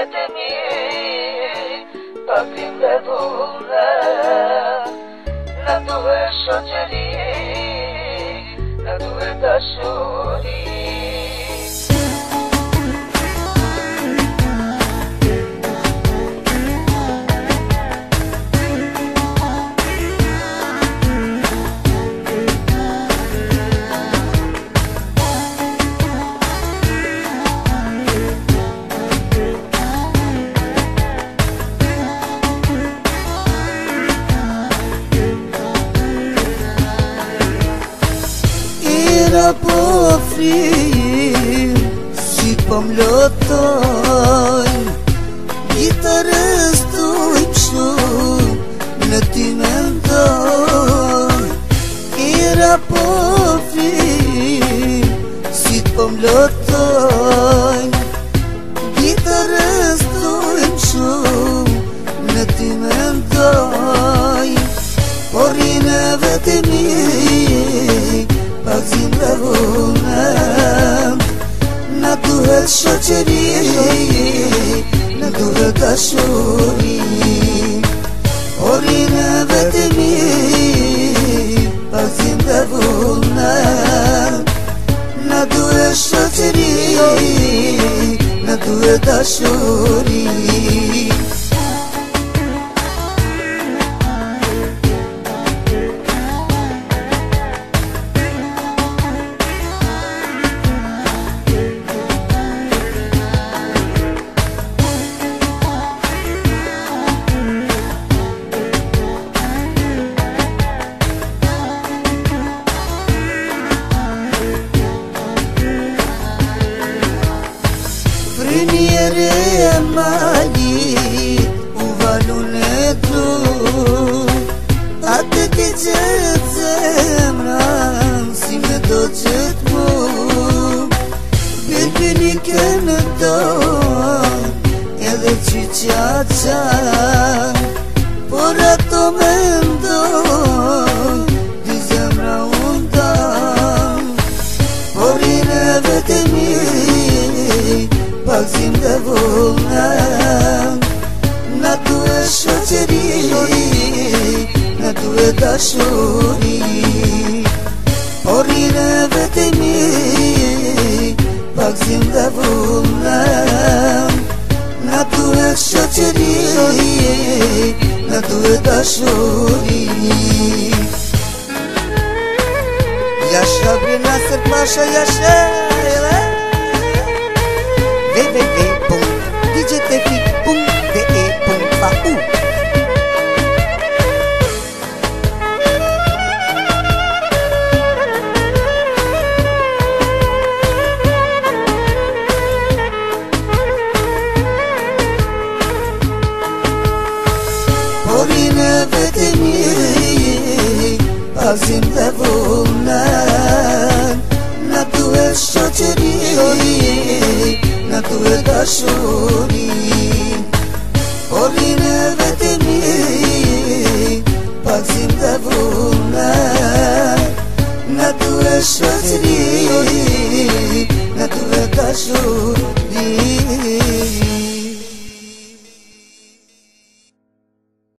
vetëmi, pakim dhe vune. Na duhet shoqëri, na duhet dashuri. Po frim, si po m'lotoj, gitarës tuj pështu, në ty mendoj. Era po frim, si po m'lotoj, gitarës tuj pështu, në ty mendoj. Por rinë vetëmi, pakim dhe vune. Na duhet shoqëri, na duhet dashuri. Rinë vetëmi, pakim dhe vune. Na duhet shoqëri, na duhet dashuri. Friniere e malit, u valun e tru, atë ti qëtë zemran, si me do qëtë mu. Bilbili ke në don, edhe qyqja qan, por ato me ndon, di zemra undan. Por rinë vetëmi, pakim dhe vune. Na duhet shoqëri, na duhet dashuri. Por rinë vetëmi, pakim dhe vune. Na duhet shoqëri, na duhet dashuri. Yaşa bir Nasır Paşa yaşa. www.djtefik.de.au Rinë vetëmi, pakim dhe vune. Na duhet shoqëri, na duhet dashuri. Rinë vetëmi, pakim dhe vune. Na duhet shoqëri, na duhet dashuri.